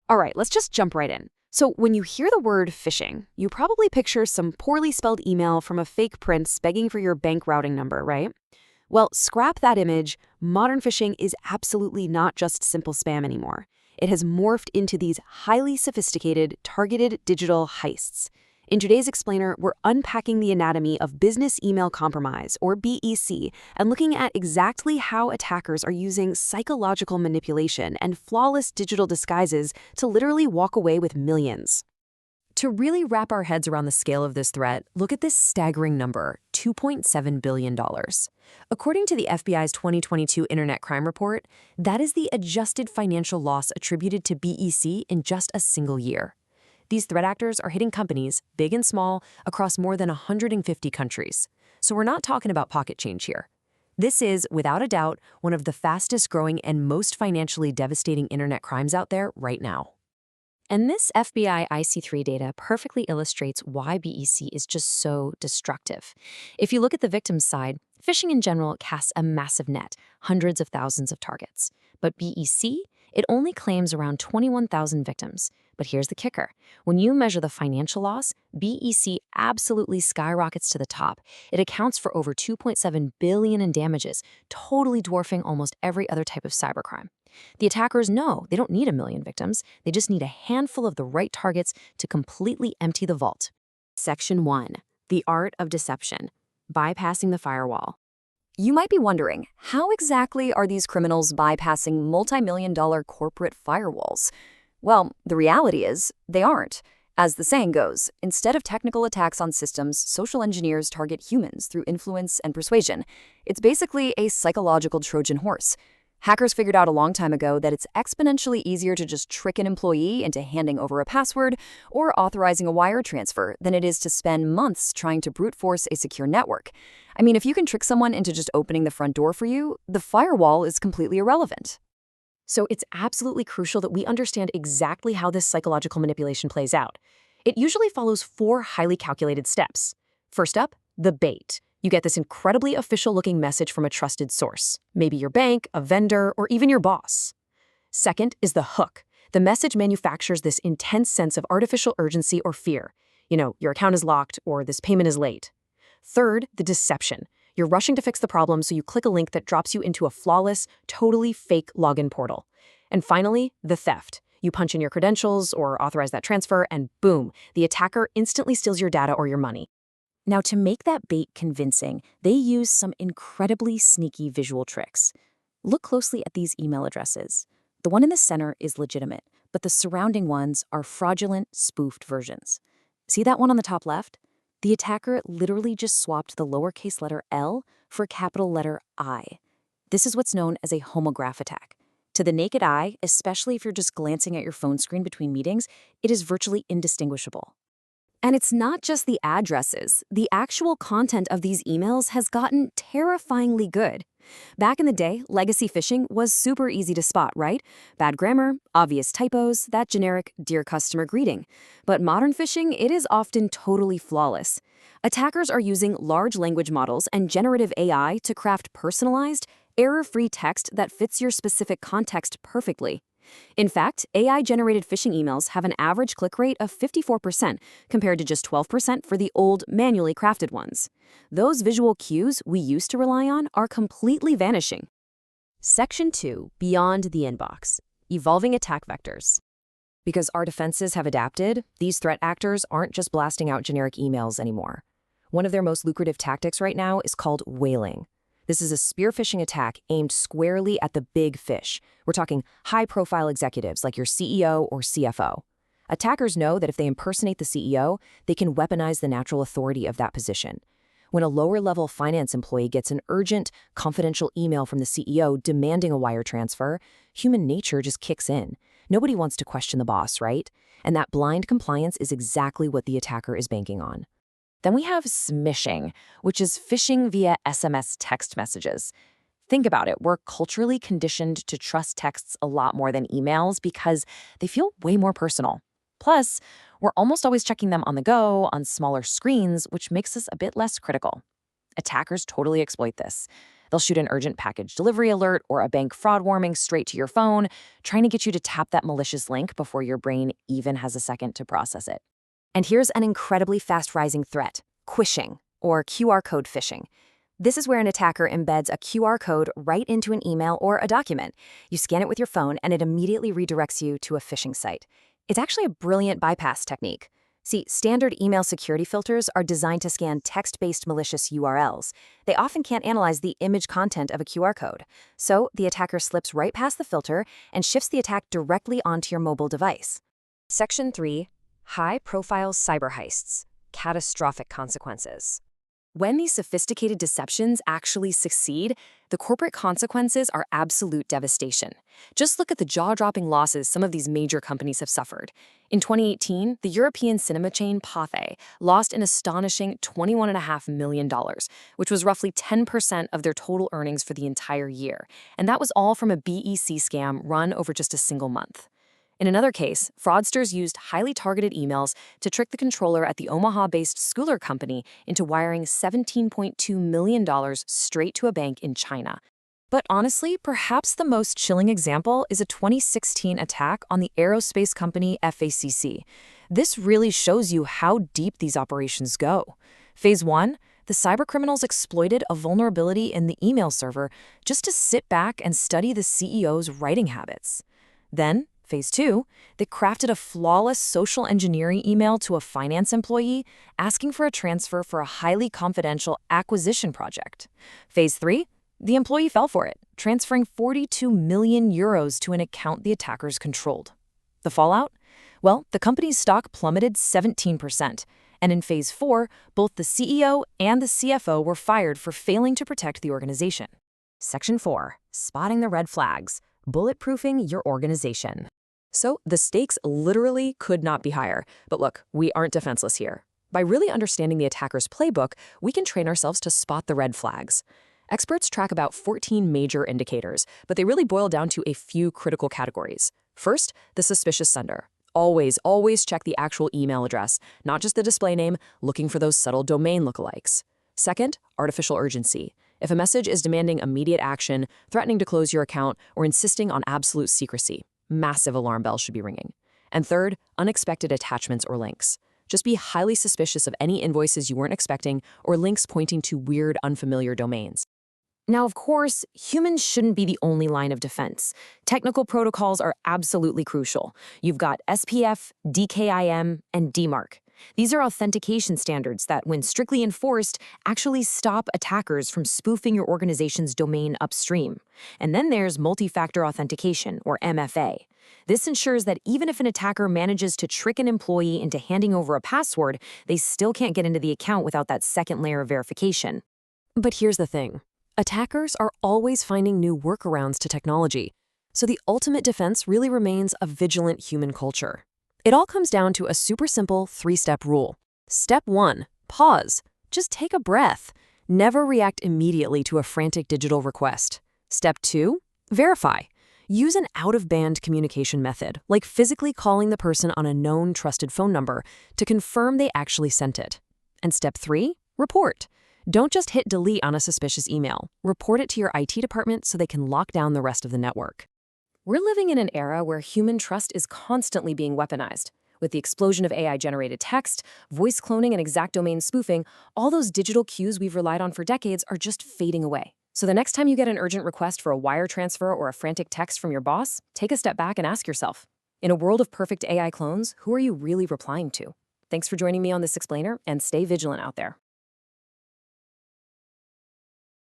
All right, let's just jump right in. So when you hear the word phishing, you probably picture some poorly spelled email from a fake prince begging for your bank routing number, right? Well, scrap that image. Modern phishing is absolutely not just simple spam anymore. It has morphed into these highly sophisticated, targeted digital heists. In today's Explainer, we're unpacking the anatomy of business email compromise, or BEC, and looking at exactly how attackers are using psychological manipulation and flawless digital disguises to literally walk away with millions. To really wrap our heads around the scale of this threat, look at this staggering number, $2.7 billion. According to the FBI's 2022 Internet Crime Report, that is the adjusted financial loss attributed to BEC in just a single year. These threat actors are hitting companies, big and small, across more than 150 countries. So we're not talking about pocket change here. This is, without a doubt, one of the fastest growing and most financially devastating internet crimes out there right now. And this FBI IC3 data perfectly illustrates why BEC is just so destructive. If you look at the victim's side, phishing in general casts a massive net, hundreds of thousands of targets. But BEC, it only claims around 21,000 victims. But here's the kicker. When you measure the financial loss, BEC absolutely skyrockets to the top. It accounts for over $2.7 billion in damages, totally dwarfing almost every other type of cybercrime. The attackers know they don't need a million victims. They just need a handful of the right targets to completely empty the vault. Section 1. The Art of Deception. Bypassing the firewall. You might be wondering, how exactly are these criminals bypassing multi-million-dollar corporate firewalls? Well, the reality is, they aren't. As the saying goes, instead of technical attacks on systems, social engineers target humans through influence and persuasion. It's basically a psychological Trojan horse. Hackers figured out a long time ago that it's exponentially easier to just trick an employee into handing over a password or authorizing a wire transfer than it is to spend months trying to brute force a secure network. I mean, if you can trick someone into just opening the front door for you, the firewall is completely irrelevant. So it's absolutely crucial that we understand exactly how this psychological manipulation plays out. It usually follows 4 highly calculated steps. First up, the bait. You get this incredibly official-looking message from a trusted source, maybe your bank, a vendor, or even your boss. Second is the hook. The message manufactures this intense sense of artificial urgency or fear. Your account is locked or this payment is late. Third, the deception. You're rushing to fix the problem, so you click a link that drops you into a flawless, totally fake login portal. And finally, the theft. You punch in your credentials or authorize that transfer, and boom, the attacker instantly steals your data or your money. Now, to make that bait convincing, they use some incredibly sneaky visual tricks. Look closely at these email addresses. The one in the center is legitimate, but the surrounding ones are fraudulent, spoofed versions. See that one on the top left? The attacker literally just swapped the lowercase letter L for a capital letter I. This is what's known as a homograph attack. To the naked eye, especially if you're just glancing at your phone screen between meetings, it is virtually indistinguishable. And it's not just the addresses. The actual content of these emails has gotten terrifyingly good. Back in the day, legacy phishing was super easy to spot, right? Bad grammar, obvious typos, that generic "Dear Customer" greeting. But modern phishing, it is often totally flawless. Attackers are using large language models and generative AI to craft personalized, error-free text that fits your specific context perfectly. In fact, AI-generated phishing emails have an average click rate of 54% compared to just 12% for the old, manually crafted ones. Those visual cues we used to rely on are completely vanishing. Section 2. Beyond the inbox. Evolving attack vectors. Because our defenses have adapted, these threat actors aren't just blasting out generic emails anymore. One of their most lucrative tactics right now is called whaling. This is a spear phishing attack aimed squarely at the big fish. We're talking high-profile executives like your CEO or CFO. Attackers know that if they impersonate the CEO, they can weaponize the natural authority of that position. When a lower-level finance employee gets an urgent, confidential email from the CEO demanding a wire transfer, human nature just kicks in. Nobody wants to question the boss, right? And that blind compliance is exactly what the attacker is banking on. Then we have smishing, which is phishing via SMS text messages. Think about it. We're culturally conditioned to trust texts a lot more than emails because they feel way more personal. Plus, we're almost always checking them on the go, on smaller screens, which makes us a bit less critical. Attackers totally exploit this. They'll shoot an urgent package delivery alert or a bank fraud warning straight to your phone, trying to get you to tap that malicious link before your brain even has a second to process it. And here's an incredibly fast-rising threat: quishing, or QR code phishing. This is where an attacker embeds a QR code right into an email or a document. You scan it with your phone, and it immediately redirects you to a phishing site. It's actually a brilliant bypass technique. See, standard email security filters are designed to scan text-based malicious URLs. They often can't analyze the image content of a QR code. So the attacker slips right past the filter and shifts the attack directly onto your mobile device. Section 3. High-profile cyber heists. Catastrophic consequences. When these sophisticated deceptions actually succeed, the corporate consequences are absolute devastation. Just look at the jaw-dropping losses some of these major companies have suffered. In 2018, the European cinema chain Pathé lost an astonishing $21.5 million, which was roughly 10% of their total earnings for the entire year. And that was all from a BEC scam run over just a single month. In another case, fraudsters used highly targeted emails to trick the controller at the Omaha-based Schooler company into wiring $17.2 million straight to a bank in China. But honestly, perhaps the most chilling example is a 2016 attack on the aerospace company FACC. This really shows you how deep these operations go. Phase 1, the cybercriminals exploited a vulnerability in the email server just to sit back and study the CEO's writing habits. Then, Phase 2, they crafted a flawless social engineering email to a finance employee asking for a transfer for a highly confidential acquisition project. Phase 3, the employee fell for it, transferring 42 million euros to an account the attackers controlled. The fallout? Well, the company's stock plummeted 17%. And in Phase 4, both the CEO and the CFO were fired for failing to protect the organization. Section 4. Spotting the red flags. Bulletproofing your organization. So the stakes literally could not be higher. But look, we aren't defenseless here. By really understanding the attacker's playbook, we can train ourselves to spot the red flags. Experts track about 14 major indicators, but they really boil down to a few critical categories. First, the suspicious sender. Always check the actual email address, not just the display name, looking for those subtle domain lookalikes. Second, artificial urgency. If a message is demanding immediate action, threatening to close your account, or insisting on absolute secrecy, massive alarm bells should be ringing. And third, unexpected attachments or links. Just be highly suspicious of any invoices you weren't expecting or links pointing to weird, unfamiliar domains. Now, of course, humans shouldn't be the only line of defense. Technical protocols are absolutely crucial. You've got SPF, DKIM, and DMARC. These are authentication standards that, when strictly enforced, actually stop attackers from spoofing your organization's domain upstream. And then there's multi-factor authentication, or MFA. This ensures that even if an attacker manages to trick an employee into handing over a password, they still can't get into the account without that second layer of verification. But here's the thing. Attackers are always finding new workarounds to technology. So the ultimate defense really remains a vigilant human culture. It all comes down to a super simple 3-step rule. Step 1, pause. Just take a breath. Never react immediately to a frantic digital request. Step 2, verify. Use an out-of-band communication method, like physically calling the person on a known trusted phone number to confirm they actually sent it. And step 3, report. Don't just hit delete on a suspicious email. Report it to your IT department so they can lock down the rest of the network. We're living in an era where human trust is constantly being weaponized. With the explosion of AI-generated text, voice cloning, and exact domain spoofing, all those digital cues we've relied on for decades are just fading away. So the next time you get an urgent request for a wire transfer or a frantic text from your boss, take a step back and ask yourself, in a world of perfect AI clones, who are you really replying to? Thanks for joining me on this explainer, and stay vigilant out there.